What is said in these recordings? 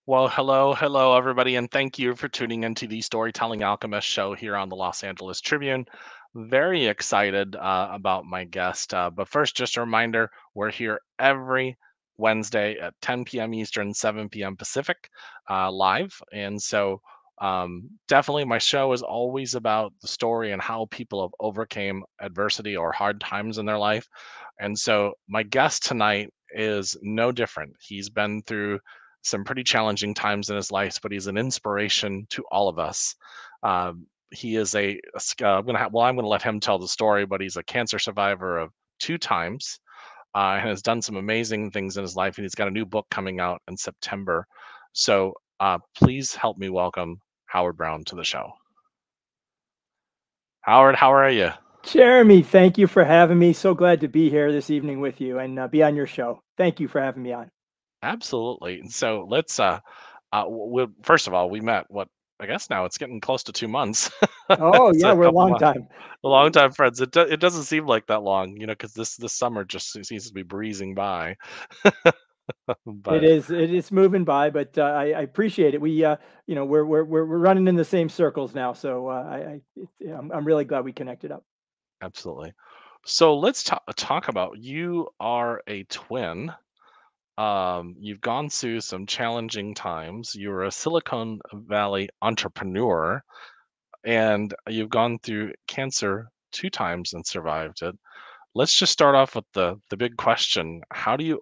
Well, hello, everybody, and thank you for tuning into the Storytelling Alchemist show here on the Los Angeles Tribune. Very excited about my guest. But first, just a reminder we're here every Wednesday at 10 p.m. Eastern, 7 p.m. Pacific, live. And so, definitely, my show is always about the story and how people have overcame adversity or hard times in their life. And so, my guest tonight is no different. He's been through some pretty challenging times in his life, but he's an inspiration to all of us. He is I'm gonna let him tell the story, but he's a cancer survivor of two times, and has done some amazing things in his life. And he's got a new book coming out in September. So please help me welcome Howard Brown to the show. Howard, how are you? Jeremy, thank you for having me. So glad to be here this evening with you and be on your show. Thank you for having me on. Absolutely. And so let's first of all, we met what I guess now it's getting close to 2 months. Oh, So yeah, a we're a couple long months, time. a long time friends. It doesn't seem like that long, because this summer just seems to be breezing by. It But is. It is moving by, but I appreciate it. We're running in the same circles now, so I'm really glad we connected up. absolutely. So let's talk about you are a twin. You've gone through some challenging times. You're a Silicon Valley entrepreneur, and you've gone through cancer two times and survived it. Let's just start off with the big question. How do you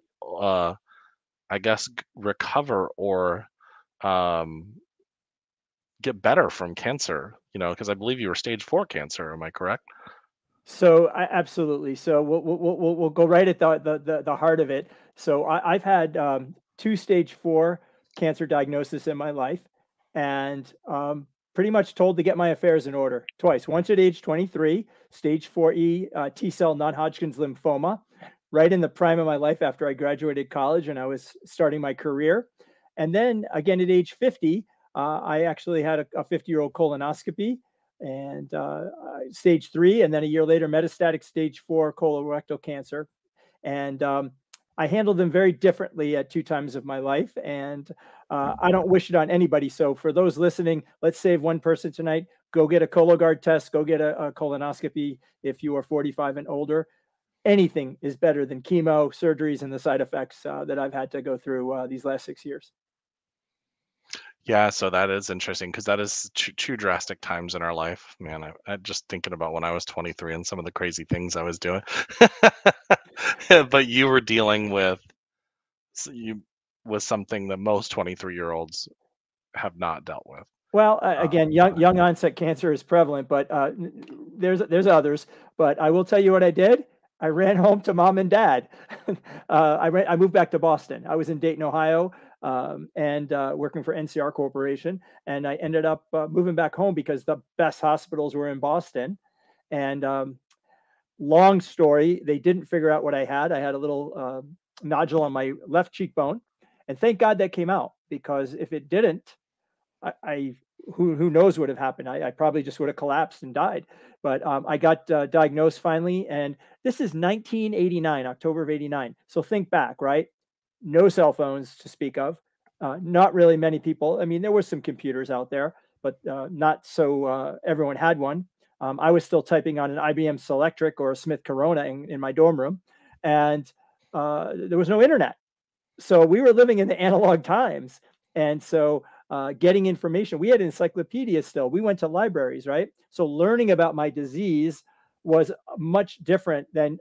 I guess recover or um get better from cancer? Because I believe you were stage 4 cancer, am I correct? So absolutely. So we'll go right at the heart of it. So I've had two stage 4 cancer diagnosis in my life, and pretty much told to get my affairs in order twice. Once at age 23, stage 4E T cell non-Hodgkin's lymphoma, right in the prime of my life after I graduated college and I was starting my career. And then again at age 50, I actually had a 50-year-old colonoscopy and stage 3, and then a year later, metastatic stage 4 colorectal cancer. And I handled them very differently at two times of my life, and I don't wish it on anybody. So for those listening, let's save one person tonight. Go get a Cologuard test. Go get a colonoscopy if you are 45 and older. Anything is better than chemo, surgeries, and the side effects that I've had to go through these last 6 years. Yeah, so that is interesting because that is two drastic times in our life. Man, I just thinking about when I was 23 and some of the crazy things I was doing. But you were dealing with you with something that most 23-year-olds have not dealt with. Well, Um, again, young onset cancer is prevalent, but there's others. But I will tell you what I did. I ran home to mom and dad. I moved back to Boston. I was in Dayton, Ohio, and working for NCR Corporation, and I ended up moving back home because the best hospitals were in Boston. And long story, they didn't figure out what I had. I had a little nodule on my left cheekbone, and thank God that came out, because if it didn't, I who knows what would have happened. I probably just would have collapsed and died. But I got diagnosed finally, and this is 1989, October of '89. So think back, right? No cell phones to speak of. Not really many people. I mean, there were some computers out there, but not so everyone had one. I was still typing on an IBM Selectric or a Smith Corona in my dorm room, and there was no internet. So we were living in the analog times. And so getting information, we had encyclopedias still. We went to libraries, right? So learning about my disease was much different than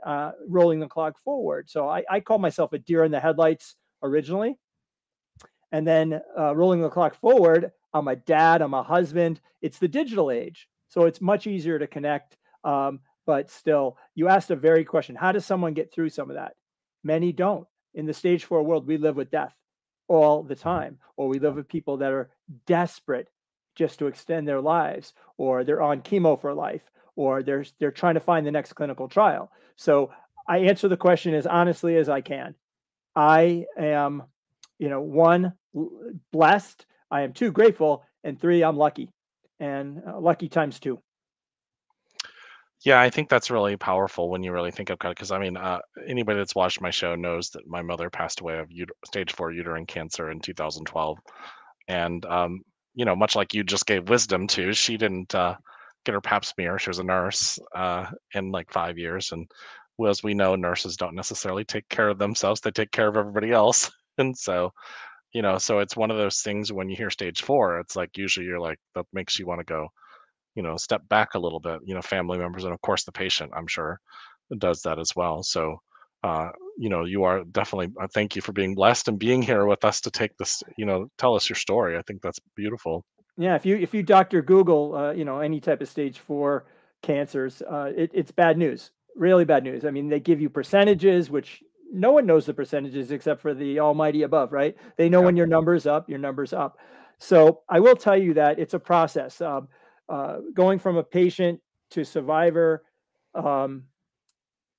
rolling the clock forward. So I call myself a deer in the headlights originally. And then rolling the clock forward, I'm a dad, I'm a husband. It's the digital age. So it's much easier to connect. But still, you asked a very question. How does someone get through some of that? Many don't. In the stage 4 world, we live with death all the time, or we live with people that are desperate just to extend their lives, or they're on chemo for life, or they're trying to find the next clinical trial. So I answer the question as honestly as I can. I am, one, blessed. I am two, grateful, and three, I'm lucky, and lucky times two. Yeah, I think that's really powerful when you really think of, because I mean, anybody that's watched my show knows that my mother passed away of stage 4 uterine cancer in 2012. And, much like you just gave wisdom to, she didn't get her pap smear. She was a nurse in like 5 years. And well, as we know, nurses don't necessarily take care of themselves, they take care of everybody else. And so, so it's one of those things when you hear stage 4, it's like usually you're like, that makes you want to go, step back a little bit, family members, and of course the patient, I'm sure, does that as well. So, you are definitely, thank you for being blessed and being here with us to take this, tell us your story. I think that's beautiful. Yeah, if you Doctor Google, any type of stage 4 cancers, it's bad news, really bad news. I mean, they give you percentages, which no one knows the percentages except for the almighty above, right? They know Yeah. when your number's up, your number's up. So I will tell you that it's a process. Going from a patient to survivor um,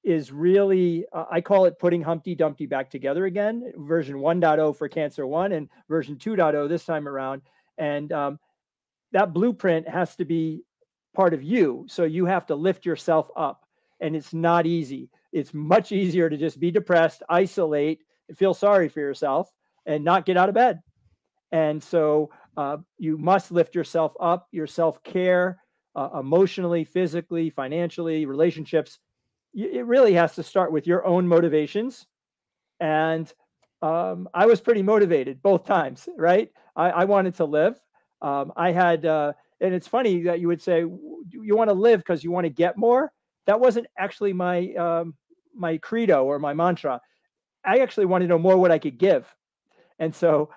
is really, I call it putting Humpty Dumpty back together again, version 1.0 for cancer 1 and version 2.0 this time around. And that blueprint has to be part of you. So you have to lift yourself up. And it's not easy. It's much easier to just be depressed, isolate, feel sorry for yourself, and not get out of bed. And so you must lift yourself up, your self care, emotionally, physically, financially, relationships. It really has to start with your own motivations. And I was pretty motivated both times, right? I wanted to live. I had, and it's funny that you would say you want to live because you want to get more. That wasn't actually my credo or my mantra. I actually wanted to know more what I could give. And so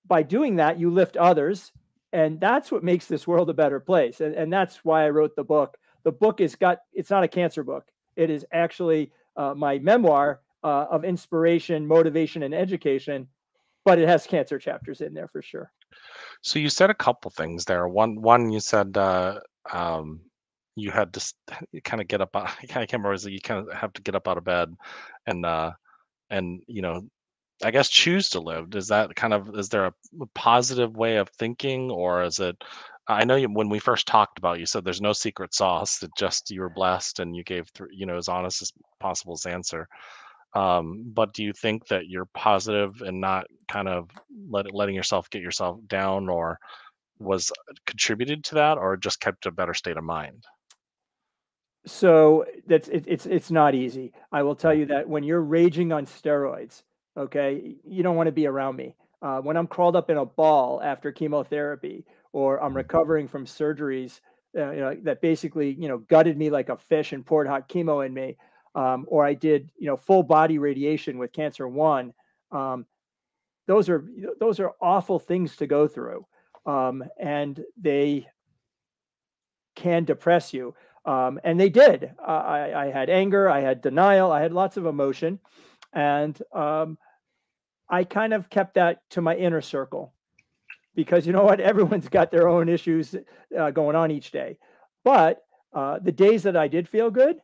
by doing that, you lift others. And that's what makes this world a better place. And that's why I wrote the book. The book it's not a cancer book. It is actually my memoir of inspiration, motivation, and education, but it has cancer chapters in there for sure. So you said a couple things there. One you said you had to kind of get up. I can't remember. Is that you kind of have to get up out of bed, and and I guess choose to live. Is that kind of, is there a positive way of thinking, or is it? I know when we first talked about, you said there's no secret sauce. That just you were blessed and you gave through, as honest as possible as answer. But do you think that you're positive and not kind of letting yourself get yourself down, or was contributed to that, or just kept a better state of mind? So it's not easy. I will tell Yeah. you that when you're raging on steroids, okay, you don't want to be around me. When I'm crawled up in a ball after chemotherapy, or I'm Mm. recovering from surgeries, that basically gutted me like a fish and poured hot chemo in me, or I did full body radiation with cancer 1. Um, those are awful things to go through, and they can depress you. And they did. I had anger, I had denial, I had lots of emotion. And I kind of kept that to my inner circle because you know what? Everyone's got their own issues going on each day. But the days that I did feel good,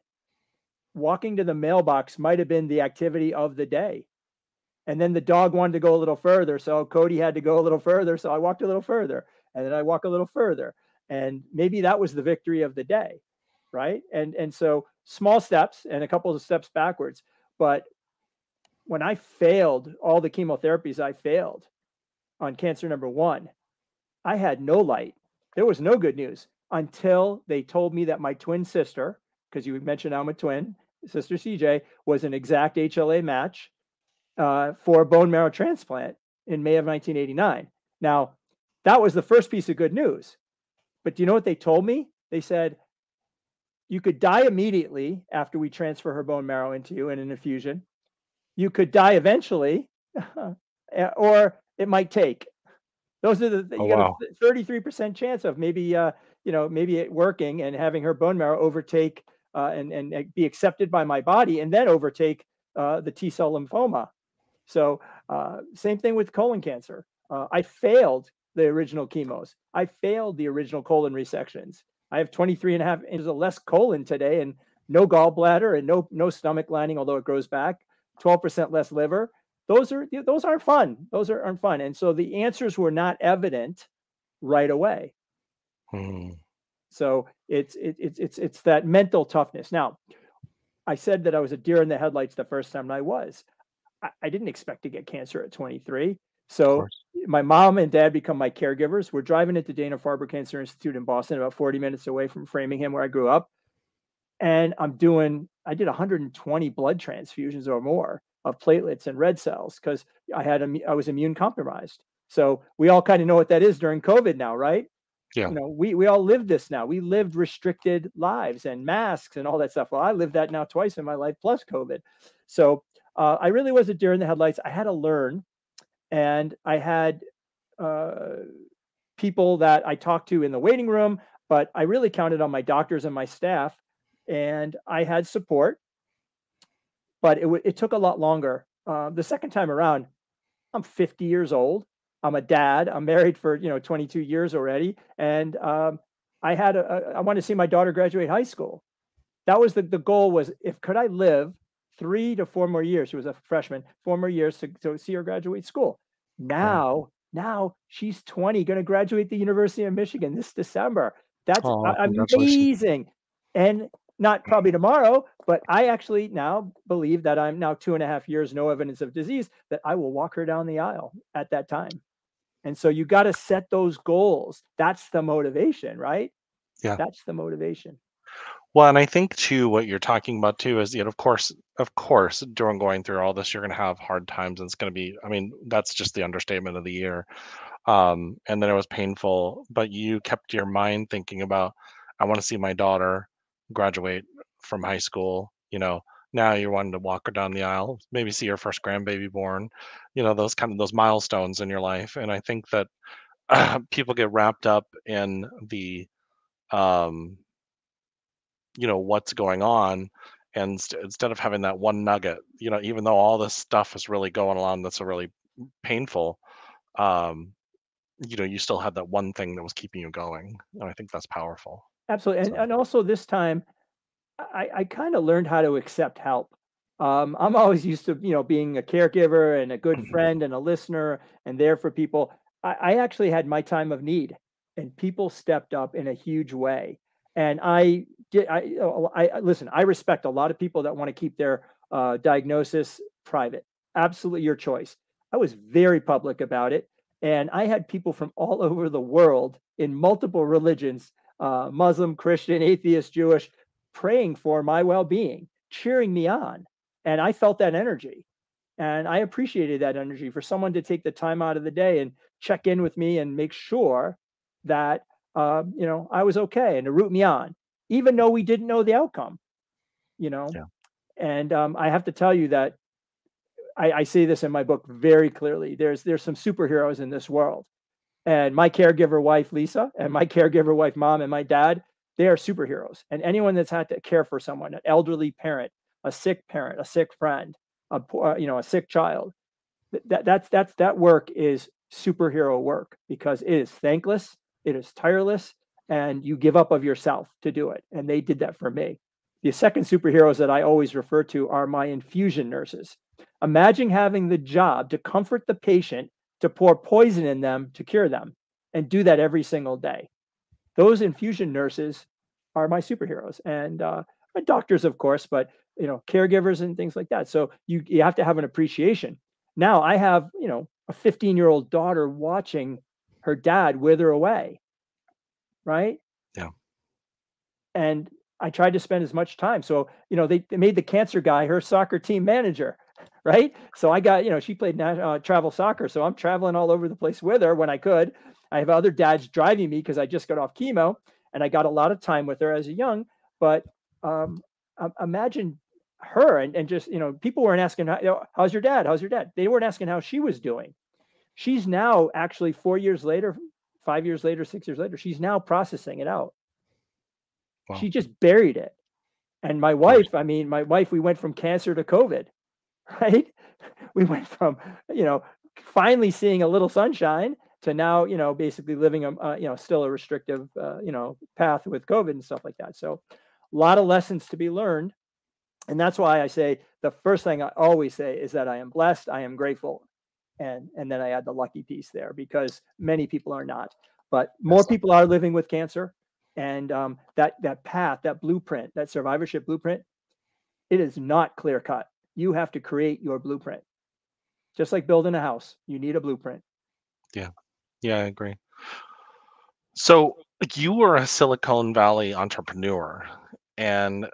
walking to the mailbox might have been the activity of the day. And then the dog wanted to go a little further. So Cody had to go a little further. So I walked a little further. And then I walk a little further. And maybe that was the victory of the day. Right. And so small steps and a couple of steps backwards. But when I failed all the chemotherapies I failed on cancer number 1, I had no light. There was no good news until they told me that my twin sister, because you mentioned I'm a twin, sister CJ, was an exact HLA match for a bone marrow transplant in May of 1989. Now, that was the first piece of good news. But do you know what they told me? They said, you could die immediately after we transfer her bone marrow into you in an infusion. You could die eventually, or it might take. Those are Oh, you got a wow. 33% chance of maybe it working and having her bone marrow overtake and be accepted by my body and then overtake the T cell lymphoma. So same thing with colon cancer. I failed the original chemos. I failed the original colon resections. I have 23.5 inches of less colon today and no gallbladder and no stomach lining, although it grows back, 12% less liver. Those aren't fun. Those aren't fun. And so the answers were not evident right away. Hmm. So it's that mental toughness. Now, I said that I was a deer in the headlights the first time, and I was. I didn't expect to get cancer at 23. Of So course. my mom and dad become my caregivers. We're driving into Dana-Farber Cancer Institute in Boston, about 40 minutes away from Framingham, where I grew up. And I did 120 blood transfusions or more of platelets and red cells because I was immune compromised. So we all kind of know what that is during COVID now, right? Yeah. We all live this now. We lived restricted lives and masks and all that stuff. Well, I lived that now twice in my life plus COVID. So I really was a deer in the headlights. I had to learn, and I had people that I talked to in the waiting room, but I really counted on my doctors and my staff, and I had support, but it took a lot longer. The second time around, I'm 50 years old. I'm a dad. I'm married for 22 years already, and I wanted to see my daughter graduate high school. That was the goal. Was if could I live 3 to 4 more years? She was a freshman. 4 more years to see her graduate school. Right. Now she's 20, going to graduate the University of Michigan this December. That's Oh, congratulations. amazing, and not probably tomorrow, but I actually now believe that I'm now 2.5 years, no evidence of disease, that I will walk her down the aisle at that time. And so you got to set those goals. That's the motivation, right? Yeah. That's the motivation. Well, and I think too, what you're talking about too is, of course, during going through all this, you're going to have hard times, and it's going to be, I mean, that's just the understatement of the year. And then it was painful, but you kept your mind thinking about, I want to see my daughter graduate from high school. Now you're wanting to walk her down the aisle, maybe see her first grandbaby born. Those milestones in your life. And I think that people get wrapped up in the um, what's going on, and instead of having that one nugget, even though all this stuff is really going on that's a really painful, um, you still had that one thing that was keeping you going, and I think that's powerful. Absolutely. And, So and also this time, I kind of learned how to accept help. I'm always used to, being a caregiver and a good friend and a listener and there for people. I actually had my time of need, and people stepped up in a huge way. And I did. Listen. I respect a lot of people that want to keep their diagnosis private. Absolutely, your choice. I was very public about it, and I had people from all over the world in multiple religions, Muslim, Christian, atheist, Jewish, praying for my well-being, cheering me on. And I felt that energy. And I appreciated that energy for someone to take the time out of the day and check in with me and make sure that I was okay, and to root me on, even though we didn't know the outcome. You know, yeah, and I have to tell you that I say this in my book very clearly. There's some superheroes in this world, and my caregiver wife, Lisa, and my caregiver wife, mom, and my dad, they are superheroes. And anyone that's had to care for someone, an elderly parent, a sick friend, a sick child, that work is superhero work, because it is thankless, it is tireless, and you give up of yourself to do it. And they did that for me. The second superheroes that I always refer to are my infusion nurses. Imagine having the job to comfort the patient, to pour poison in them to cure them, and do that every single day. Those infusion nurses are my superheroes, and doctors, of course, but caregivers and things like that. So you have to have an appreciation. Now I have a 15-year-old daughter watching her dad wither away, right? yeah, And I tried to spend as much time. So, they made the cancer guy her soccer team manager, right? So I got, she played travel soccer. So I'm traveling all over the place with her when I could. I have other dads driving me because I just got off chemo, and I got a lot of time with her as a young. But imagine her, and just, people weren't asking, how's your dad? How's your dad? They weren't asking how she was doing. She's now actually 4 years later, 5 years later, 6 years later, she's now processing it out. well, She just buried it. And my of course. wife, we went from cancer to COVID, right? We went from, finally seeing a little sunshine to now, basically living still a restrictive, path with COVID and stuff like that. So a lot of lessons to be learned. And that's why I say the first thing I always say is that I am blessed, I am grateful. And then I add the lucky piece there, because many people are not, but more Yes, people are living with cancer. And that path, that blueprint, that survivorship blueprint, it is not clear cut. You have to create your blueprint. Just like building a house, you need a blueprint. Yeah. Yeah, I agree. So you were a Silicon Valley entrepreneur, and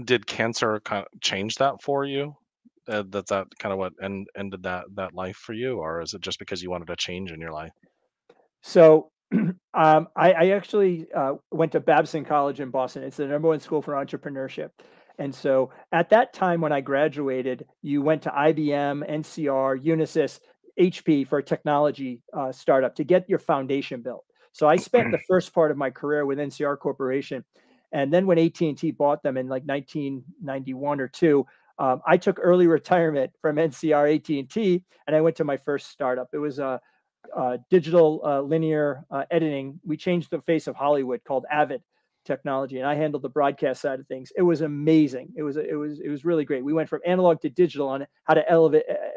did cancer kind of change that for you? That kind of what ended that life for you, or is it just because you wanted a change in your life? So I actually went to Babson College in Boston. It's the #1 school for entrepreneurship. And so at that time when I graduated, you went to IBM, NCR, Unisys, HP for a technology startup to get your foundation built. So I spent the first part of my career with NCR Corporation. And then when AT&T bought them in like 1991 or 2, I took early retirement from NCR AT&T, and I went to my first startup. It was a digital linear editing. We changed the face of Hollywood, called Avid Technology, and I handled the broadcast side of things. It was amazing. It was really great. We went from analog to digital on how to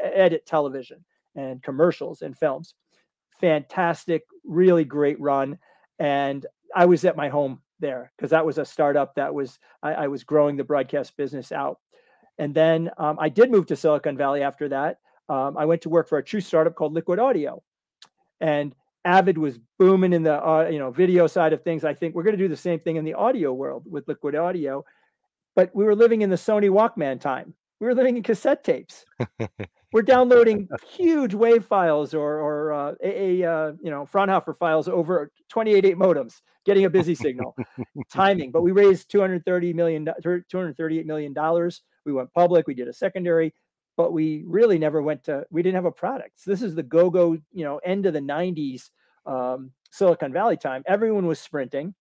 edit television and commercials and films. Fantastic, really great run. And I was at my home there because that was a startup that was I was growing the broadcast business out. And then I did move to Silicon Valley after that. I went to work for a true startup called Liquid Audio, and Avid was booming in the video side of things. I think we're going to do the same thing in the audio world with Liquid Audio, but we were living in the Sony Walkman time. We were living in cassette tapes. We're downloading huge WAV files or Fraunhofer files over 28.8 modems, getting a busy signal. Timing, but we raised $238 million. We went public. We did a secondary, but we really never we didn't have a product. So this is the go-go, end of the 90s Silicon Valley time. Everyone was sprinting.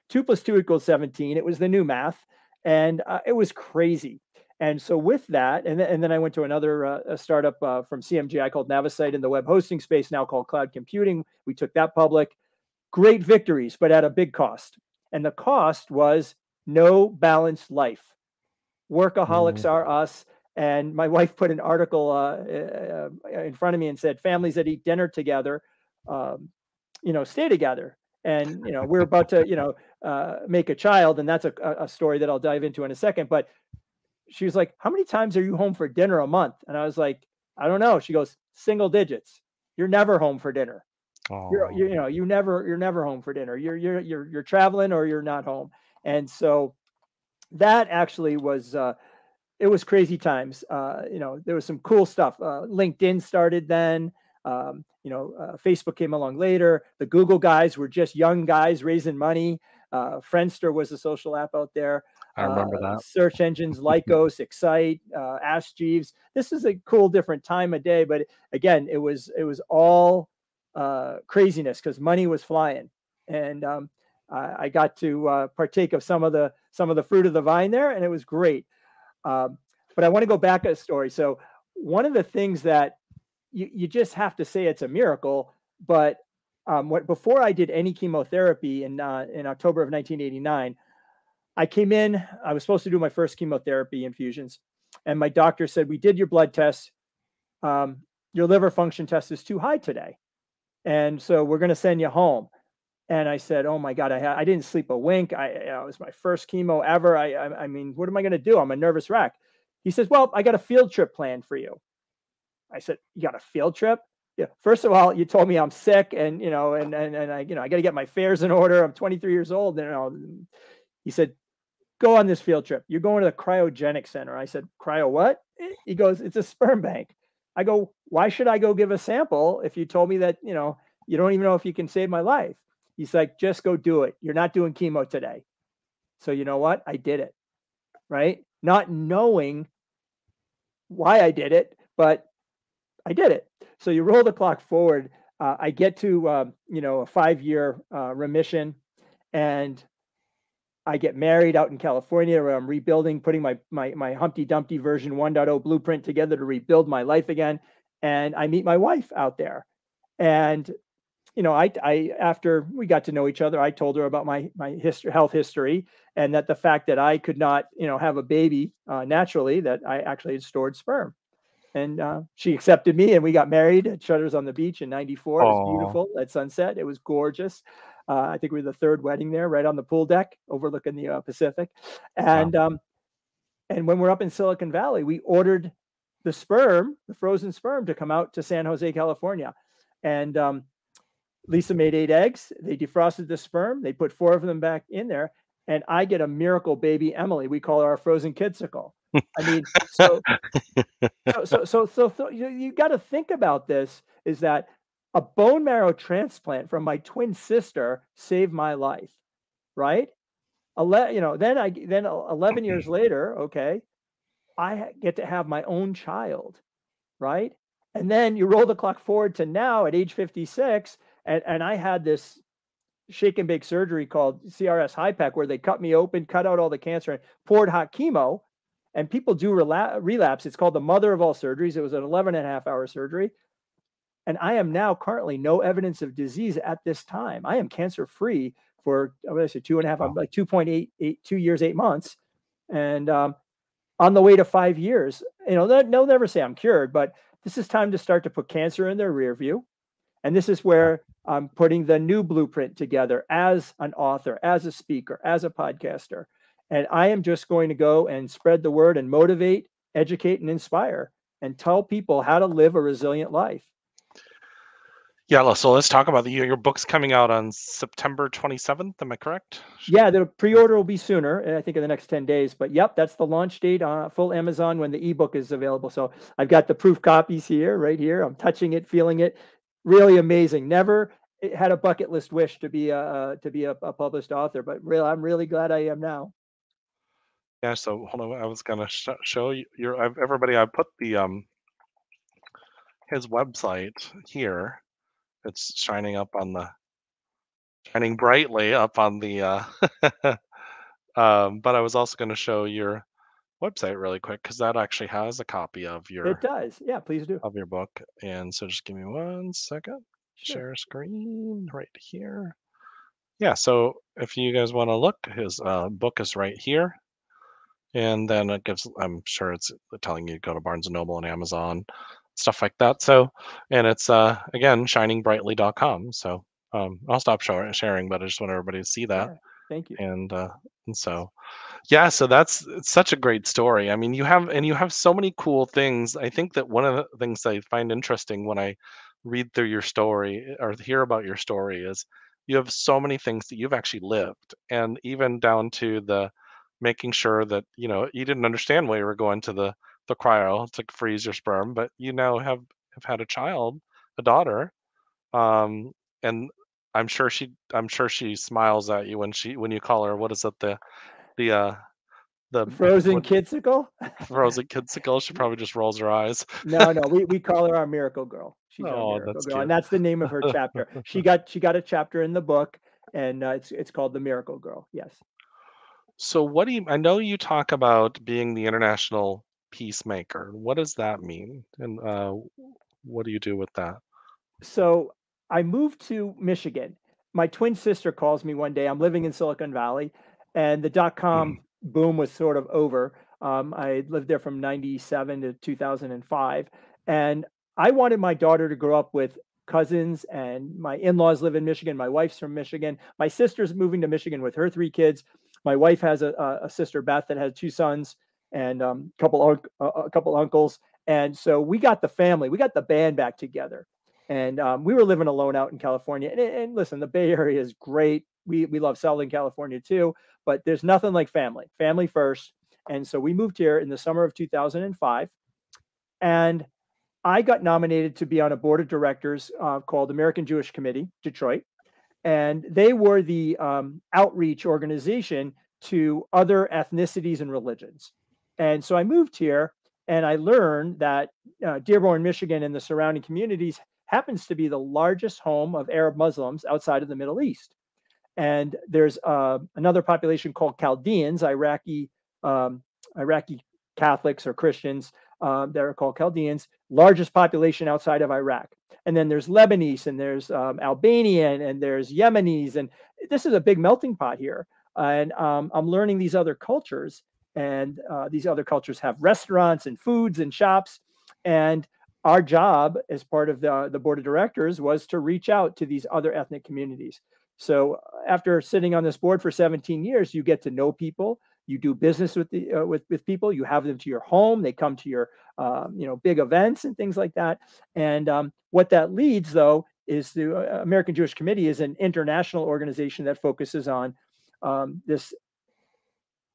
2 + 2 = 17. It was the new math, and it was crazy. And so with that, and then I went to another a startup from CMGI called Navisite in the web hosting space, now called cloud computing. We took that public. Great victories, but at a big cost. And the cost was no balanced life. Workaholics are us. And my wife put an article in front of me and said, families that eat dinner together, stay together. And, we're about to, make a child. And that's a story that I'll dive into in a second. But she was like, how many times are you home for dinner a month? And I was like, I don't know. She goes, single digits. You're never home for dinner. You're never home for dinner. You're traveling or you're not home. And so that actually was, it was crazy times. There was some cool stuff. LinkedIn started then. Facebook came along later. The Google guys were just young guys raising money. Friendster was a social app out there. I remember that. Search engines, Lycos, Excite, Ask Jeeves. This is a cool, different time of day. But again, it was all craziness because money was flying, and I got to partake of some of the fruit of the vine there, and it was great. But I want to go back a story. So one of the things that you just have to say it's a miracle, but before I did any chemotherapy in October of 1989, I came in. I was supposed to do my first chemotherapy infusions, and my doctor said, "We did your blood tests. Your liver function test is too high today, and so we're going to send you home." And I said, "Oh my God, I didn't sleep a wink. It was my first chemo ever. I mean, what am I going to do? I'm a nervous wreck." He says, "Well, I got a field trip planned for you." I said, "You got a field trip?" Yeah. First of all, you told me I'm sick, and I got to get my affairs in order. I'm 23 years old, and he said, "Go on this field trip. You're going to the cryogenic center." I said, "Cryo what?" He goes, "It's a sperm bank." I go, "Why should I go give a sample if you told me that you don't even know if you can save my life?" He's like, "Just go do it. You're not doing chemo today." So you know what? I did it, right? Not knowing why I did it, but I did it. So you roll the clock forward. I get to a 5-year remission, and I get married out in California where I'm rebuilding, putting my Humpty Dumpty version 1.0 blueprint together to rebuild my life again. And I meet my wife out there. And, I after we got to know each other, I told her about my health history, and that the fact that I could not, have a baby naturally, that I actually had stored sperm. And she accepted me, and we got married at Shutters on the Beach in '94. It was beautiful at sunset. It was gorgeous. I think we were the third wedding there, right on the pool deck overlooking the Pacific. And Wow. and when we're up in Silicon Valley, we ordered the sperm, the frozen sperm, to come out to San Jose, California. And Lisa made 8 eggs. They defrosted the sperm. They put 4 of them back in there, and I get a miracle baby Emily. We call her our frozen kidsicle. I mean, so you got to think about this, is that a bone marrow transplant from my twin sister saved my life, right? Then 11 years later, okay, I get to have my own child, right? And then you roll the clock forward to now at age 56, and I had this shake and bake surgery called CRS HIPEC, where they cut me open, cut out all the cancer, and poured hot chemo. And people do relapse. It's called the mother of all surgeries. It was an 11.5-hour surgery. And I am now currently no evidence of disease at this time. I am cancer free for, what did I say, 2.5, I'm like 2.8, 2 years, 8 months. And on the way to 5 years. They'll never say I'm cured, but this is time to start to put cancer in their rear view. And this is where I'm putting the new blueprint together as an author, as a speaker, as a podcaster. And I am just going to go and spread the word and motivate, educate, and inspire, and tell people how to live a resilient life. Yeah, so let's talk about your book's coming out on September 27th. Am I correct? Yeah, the pre-order will be sooner, I think in the next 10 days. But yep, that's the launch date on full Amazon when the ebook is available. So I've got the proof copies here, right here. I'm touching it, feeling it. Really amazing. Never had a bucket list wish to be a published author, but I'm really glad I am now. Yeah, so hold on, I was gonna show you everybody. I put the his website here. It's shining brightly up on the but I was also going to show your website really quick, because that actually has a copy of It does. Yeah, please do. your book. And so just give me 1 second. Sure. Share screen right here. Yeah, so if you guys want to look, his book is right here. And then it gives, I'm sure it's telling you to go to Barnes & Noble and Amazon, stuff like that. So, and it's, again, shiningbrightly.com. So I'll stop sharing, but I just want everybody to see that. Yeah, thank you. And so, yeah, so it's such a great story. I mean, you have so many cool things. I think that one of the things I find interesting when I read through your story or hear about your story is you have so many things that you've actually lived, and even down to the making sure that you didn't understand why you were going to the cryo to freeze your sperm, but you now have had a child, a daughter, and I'm sure she smiles at you when you call her, what is it, the Frozen what, kidsicle? frozen kidsicle? She probably just rolls her eyes. No, we call her our miracle girl. She's our Oh, miracle that's girl, and cute. that's the name of her chapter. She got a chapter in the book, and it's called the Miracle Girl. Yes. So I know you talk about being the international peacemaker. What does that mean? And what do you do with that? So I moved to Michigan. My twin sister calls me one day. I'm living in Silicon Valley, and the .com boom was sort of over. I lived there from 97 to 2005, and I wanted my daughter to grow up with cousins, and my in-laws live in Michigan. My wife's from Michigan. My sister's moving to Michigan with her 3 kids. My wife has a sister, Beth, that has 2 sons and a couple uncles. And so we got the band back together. And we were living alone out in California. And listen, the Bay Area is great. We love Southern California too, but there's nothing like family first. And so we moved here in the summer of 2005. And I got nominated to be on a board of directors called American Jewish Committee, Detroit. And they were the outreach organization to other ethnicities and religions. And so I moved here, and I learned that Dearborn, Michigan, and the surrounding communities happens to be the largest home of Arab Muslims outside of the Middle East. And there's another population called Chaldeans, Iraqi Catholics or Christians that are called Chaldeans, largest population outside of Iraq. And then there's Lebanese, and there's Albanian, and there's Yemenis, and this is a big melting pot here. And I'm learning these other cultures, and these other cultures have restaurants and foods and shops. And our job as part of the board of directors was to reach out to these other ethnic communities. So after sitting on this board for 17 years, you get to know people. You do business with the with people. You have them to your home. They come to your big events and things like that. And what that leads, though, is the American Jewish Committee is an international organization that focuses on this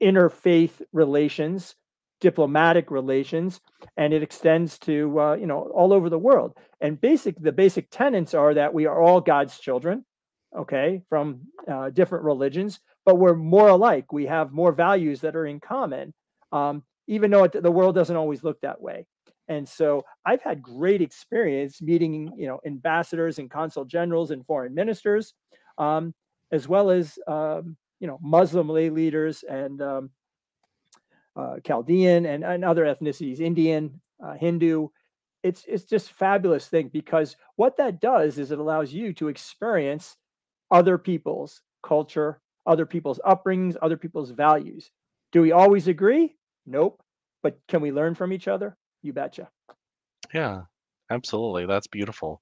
interfaith relations, diplomatic relations, and it extends to all over the world. And the basic tenets are that we are all God's children, okay, from different religions, but we're more alike. We have more values that are in common, even though the world doesn't always look that way. And so I've had great experience meeting, ambassadors and consul generals and foreign ministers, as well as Muslim lay leaders and Chaldean and other ethnicities, Indian, Hindu. It's just a fabulous thing, because what that does is it allows you to experience other people's culture, other people's upbringings, other people's values. Do we always agree? Nope. But can we learn from each other? You betcha. Yeah, absolutely. That's beautiful.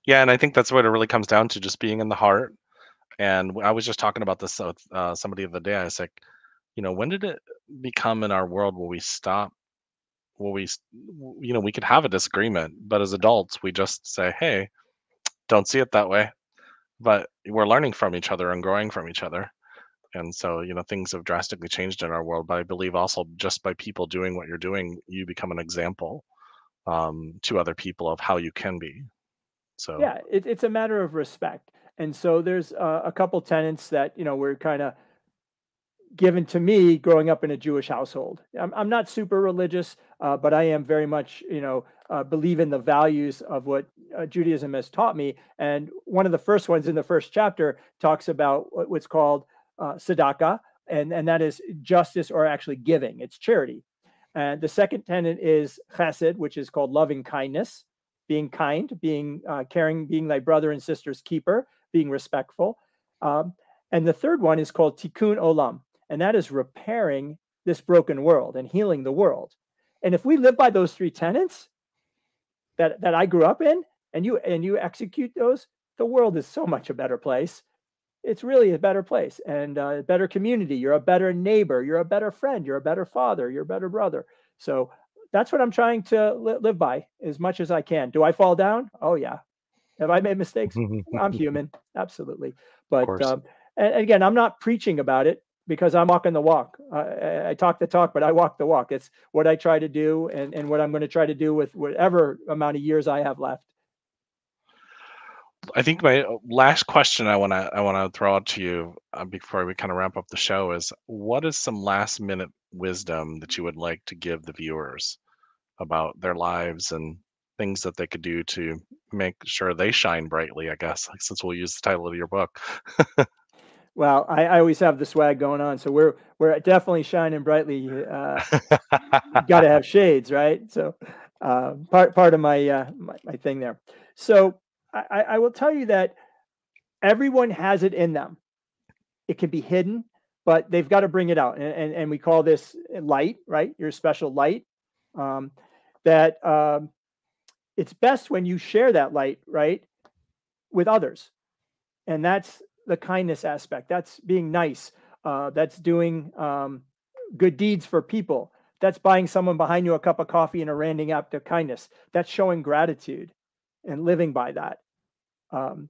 Yeah, and I think that's what it really comes down to, just being in the heart. And I was just talking about this with somebody the other day. I was like, when did it become in our world where we stop, where we could have a disagreement, but as adults, we just say, hey, don't see it that way. But we're learning from each other and growing from each other. And so, things have drastically changed in our world. But I believe also, just by people doing what you're doing, you become an example to other people of how you can be. So, Yeah, it's a matter of respect. And so there's a couple tenets that, were kind of given to me growing up in a Jewish household. I'm not super religious, but I am very much, believe in the values of what Judaism has taught me. And one of the first ones in the first chapter talks about what's called tzedakah, and that is justice, or actually giving. It's charity. And the second tenet is chesed, which is called loving kindness, being kind, being caring, being thy brother and sister's keeper, being respectful. And the third one is called tikkun olam, and that is repairing this broken world and healing the world. And if we live by those three tenets that I grew up in, and you execute those, the world is so much a better place. It's really a better place, and a better community. You're a better neighbor. You're a better friend. You're a better father. You're a better brother. So that's what I'm trying to live by as much as I can. Do I fall down? Oh yeah. Have I made mistakes? of I'm human, absolutely. But course. and again, I'm not preaching about it, because I'm walking the walk. I talk the talk, but I walk the walk. It's what I try to do, and what I'm going to try to do with whatever amount of years I have left. I think my last question I wanna throw out to you before we kind of wrap up the show is, what is some last minute wisdom that you would like to give the viewers about their lives and things that they could do to make sure they shine brightly, I guess, like, since we'll use the title of your book. Well, I always have the swag going on, so we're definitely shining brightly. Got to have shades, right? So part of my thing there. So I will tell you that everyone has it in them. It can be hidden, but they've got to bring it out. And we call this light, right? Your special light. Um, that it's best when you share that light, right, with others. And that's the kindness aspect. That's being nice. That's doing good deeds for people. That's buying someone behind you a cup of coffee and a random act of kindness. That's showing gratitude and living by that. Um,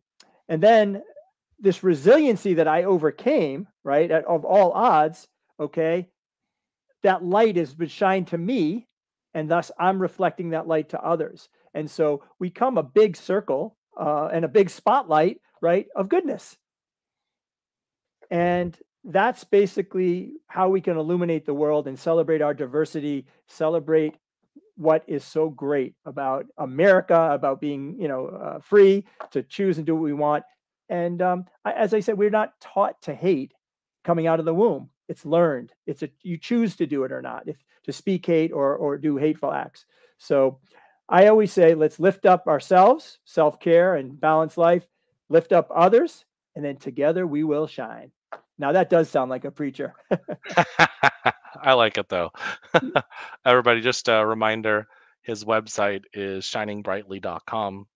and then this resiliency that I overcame, right, of all odds, okay, that light has been shined to me, and thus I'm reflecting that light to others. And so we come a big circle and a big spotlight, right, of goodness. And that's basically how we can illuminate the world and celebrate our diversity, celebrate what is so great about America, about being, free to choose and do what we want. And as I said, we're not taught to hate coming out of the womb. It's learned. You choose to do it or not, if to speak hate or do hateful acts. So I always say, let's lift up ourselves, self-care and balanced life, lift up others, and then together we will shine. Now that does sound like a preacher. I like it though. Everybody, just a reminder, his website is shiningbrightly.com.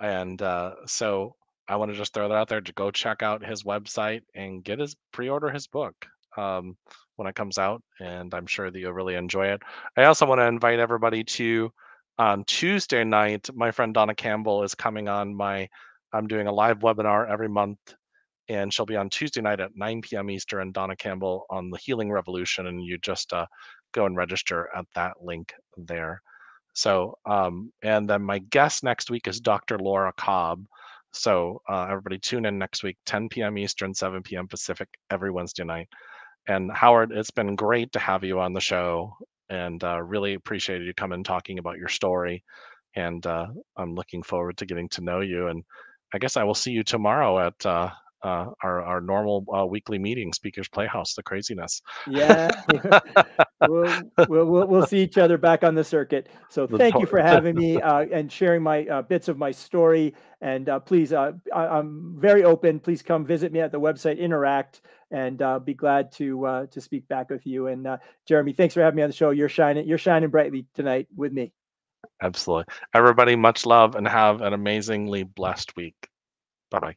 And so I want to just throw that out there to go check out his website and pre-order his book when it comes out, and I'm sure that you'll really enjoy it. I also want to invite everybody to on Tuesday night. My friend Donna Campbell is coming on I'm doing a live webinar every month, and she'll be on Tuesday night at 9 p.m. Eastern. Donna Campbell on the Healing Revolution, and you just go and register at that link there. So, and then my guest next week is Dr. Laura Cobb. So everybody tune in next week, 10 p.m. Eastern, 7 p.m. Pacific, every Wednesday night. And Howard, it's been great to have you on the show, and really appreciated you coming talking about your story. And I'm looking forward to getting to know you. And I guess I will see you tomorrow at our normal weekly meeting, Speakers Playhouse, the craziness. Yeah, we'll see each other back on the circuit. So thank you for having me and sharing my bits of my story. And please, I'm very open. Please come visit me at the website, interact, and be glad to speak back with you. And Jeremy, thanks for having me on the show. You're shining brightly tonight with me. Absolutely. Everybody, much love and have an amazingly blessed week. Bye-bye.